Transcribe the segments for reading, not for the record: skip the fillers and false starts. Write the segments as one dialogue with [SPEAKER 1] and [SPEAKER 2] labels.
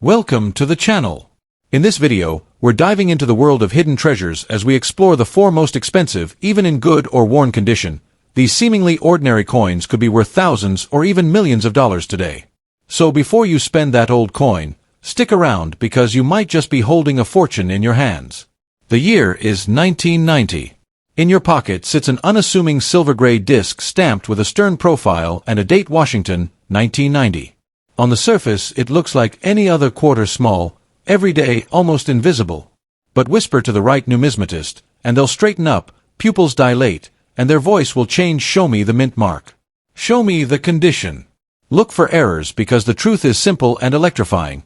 [SPEAKER 1] Welcome to the channel. In this video, we're diving into the world of hidden treasures as we explore the four most expensive, even in good or worn condition. These seemingly ordinary coins could be worth thousands or even millions of dollars today. So before you spend that old coin, stick around because you might just be holding a fortune in your hands. The year is 1990. In your pocket sits an unassuming silver-gray disc stamped with a stern profile and a date: Washington, 1990. On the surface, it looks like any other quarter: small, everyday, almost invisible. But whisper to the right numismatist, and they'll straighten up, pupils dilate, and their voice will change. Show me the mint mark. Show me the condition. Look for errors because the truth is simple and electrifying.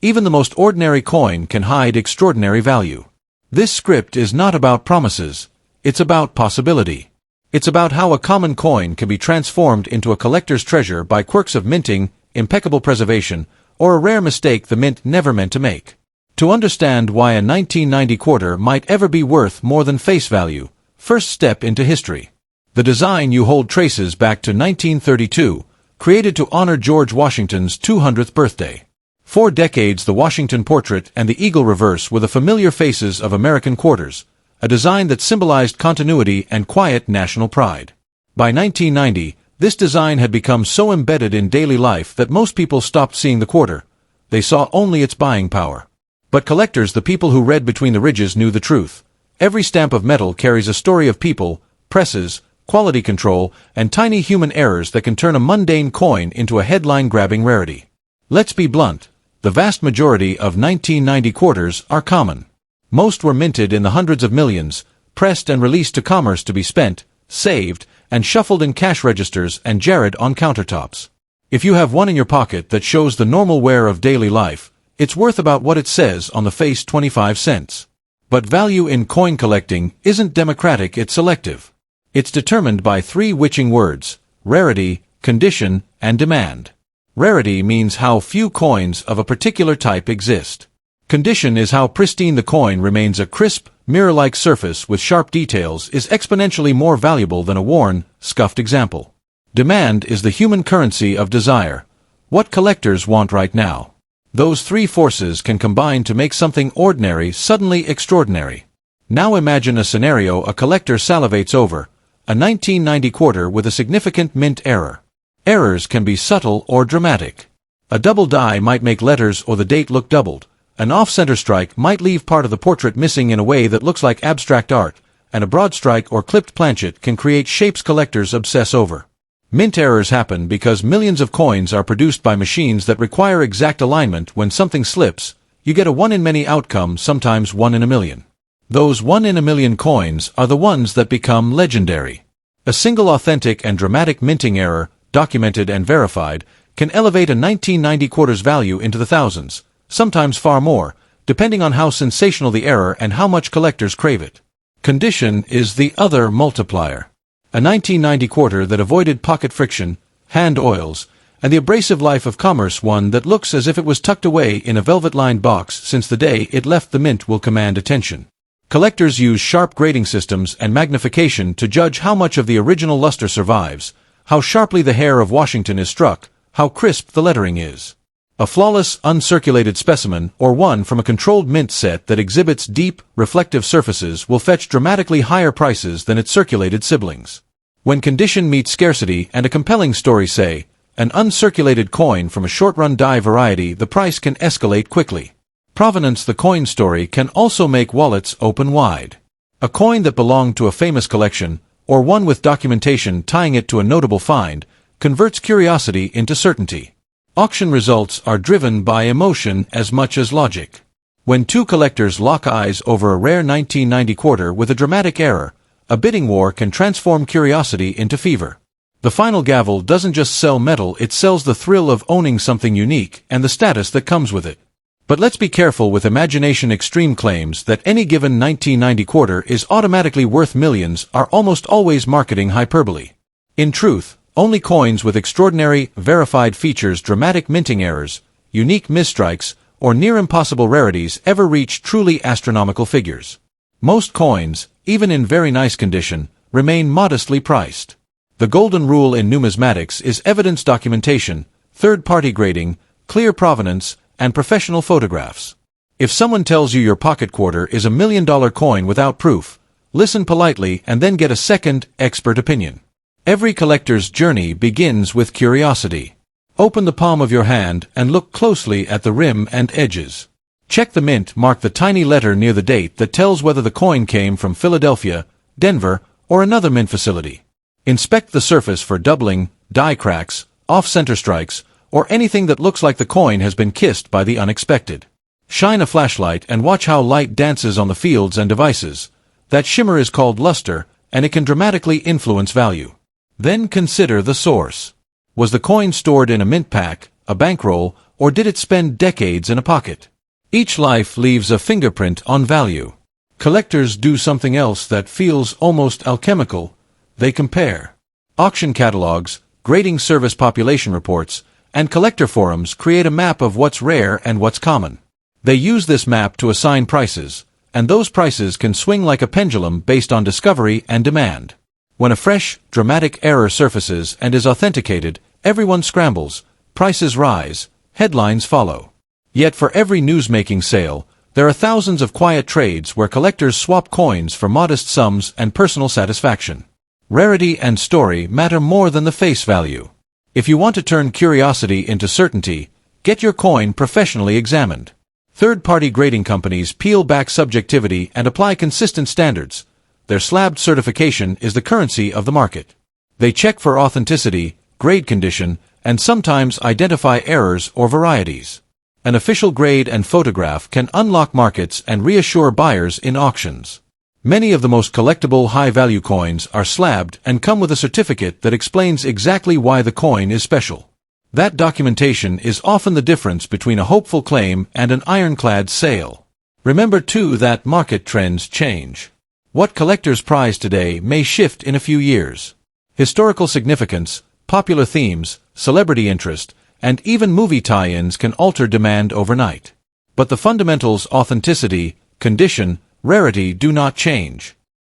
[SPEAKER 1] Even the most ordinary coin can hide extraordinary value. This script is not about promises. It's about possibility. It's about how a common coin can be transformed into a collector's treasure by quirks of minting, impeccable preservation, or a rare mistake the mint never meant to make. To understand why a 1990 quarter might ever be worth more than face value, first step into history. The design you hold traces back to 1932, created to honor George Washington's 200th birthday. For decades, the Washington portrait and the eagle reverse were the familiar faces of American quarters, a design that symbolized continuity and quiet national pride. By 1990, this design had become so embedded in daily life that most people stopped seeing the quarter. They saw only its buying power. But collectors, the people who read between the ridges, knew the truth. Every stamp of metal carries a story of people, presses, quality control, and tiny human errors that can turn a mundane coin into a headline-grabbing rarity. Let's be blunt. The vast majority of 1990 quarters are common. Most were minted in the hundreds of millions, pressed and released to commerce to be spent, saved, and shuffled in cash registers and jarred on countertops. If you have one in your pocket that shows the normal wear of daily life, it's worth about what it says on the face: 25 cents. But value in coin collecting isn't democratic, it's selective. It's determined by three witching words: rarity, condition, and demand. Rarity means how few coins of a particular type exist. Condition is how pristine the coin remains. A crisp, mirror-like surface with sharp details is exponentially more valuable than a worn, scuffed example. Demand is the human currency of desire. What collectors want right now. Those three forces can combine to make something ordinary suddenly extraordinary. Now imagine a scenario a collector salivates over: a 1990 quarter with a significant mint error. Errors can be subtle or dramatic. A double die might make letters or the date look doubled. An off-center strike might leave part of the portrait missing in a way that looks like abstract art, and a broad strike or clipped planchet can create shapes collectors obsess over. Mint errors happen because millions of coins are produced by machines that require exact alignment. When something slips, you get a one-in-many outcome, sometimes one in a million. Those one-in-a-million coins are the ones that become legendary. A single authentic and dramatic minting error, documented and verified, can elevate a 1990 quarter's value into the thousands, sometimes far more, depending on how sensational the error and how much collectors crave it. Condition is the other multiplier. A 1990 quarter that avoided pocket friction, hand oils, and the abrasive life of commerce, one that looks as if it was tucked away in a velvet-lined box since the day it left the mint, will command attention. Collectors use sharp grading systems and magnification to judge how much of the original luster survives, how sharply the hair of Washington is struck, how crisp the lettering is. A flawless, uncirculated specimen, or one from a controlled mint set that exhibits deep, reflective surfaces, will fetch dramatically higher prices than its circulated siblings. When condition meets scarcity and a compelling story, say, an uncirculated coin from a short-run die variety, the price can escalate quickly. Provenance: the coin story can also make wallets open wide. A coin that belonged to a famous collection, or one with documentation tying it to a notable find, converts curiosity into certainty. Auction results are driven by emotion as much as logic. When two collectors lock eyes over a rare 1990 quarter with a dramatic error, a bidding war can transform curiosity into fever. The final gavel doesn't just sell metal, it sells the thrill of owning something unique and the status that comes with it. But let's be careful with imagination. Extreme claims that any given 1990 quarter is automatically worth millions are almost always marketing hyperbole. In truth, only coins with extraordinary, verified features, dramatic minting errors, unique misstrikes, or near-impossible rarities ever reach truly astronomical figures. Most coins, even in very nice condition, remain modestly priced. The golden rule in numismatics is evidence documentation, third-party grading, clear provenance, and professional photographs. If someone tells you your pocket quarter is a $1 million coin without proof, listen politely and then get a second, expert opinion. Every collector's journey begins with curiosity. Open the palm of your hand and look closely at the rim and edges. Check the mint, mark the tiny letter near the date that tells whether the coin came from Philadelphia, Denver, or another mint facility. Inspect the surface for doubling, die cracks, off-center strikes, or anything that looks like the coin has been kissed by the unexpected. Shine a flashlight and watch how light dances on the fields and devices. That shimmer is called luster, and it can dramatically influence value. Then consider the source. Was the coin stored in a mint pack, a bankroll, or did it spend decades in a pocket? Each life leaves a fingerprint on value. Collectors do something else that feels almost alchemical. They compare. Auction catalogs, grading service population reports, and collector forums create a map of what's rare and what's common. They use this map to assign prices, and those prices can swing like a pendulum based on discovery and demand. When a fresh, dramatic error surfaces and is authenticated, everyone scrambles, prices rise, headlines follow. Yet for every news-making sale, there are thousands of quiet trades where collectors swap coins for modest sums and personal satisfaction. Rarity and story matter more than the face value. If you want to turn curiosity into certainty, get your coin professionally examined. Third-party grading companies peel back subjectivity and apply consistent standards. Their slabbed certification is the currency of the market. They check for authenticity, grade condition, and sometimes identify errors or varieties. An official grade and photograph can unlock markets and reassure buyers in auctions. Many of the most collectible high-value coins are slabbed and come with a certificate that explains exactly why the coin is special. That documentation is often the difference between a hopeful claim and an ironclad sale. Remember, too, that market trends change. What collectors prize today may shift in a few years. Historical significance, popular themes, celebrity interest, and even movie tie-ins can alter demand overnight. But the fundamentals, authenticity, condition, rarity do not change.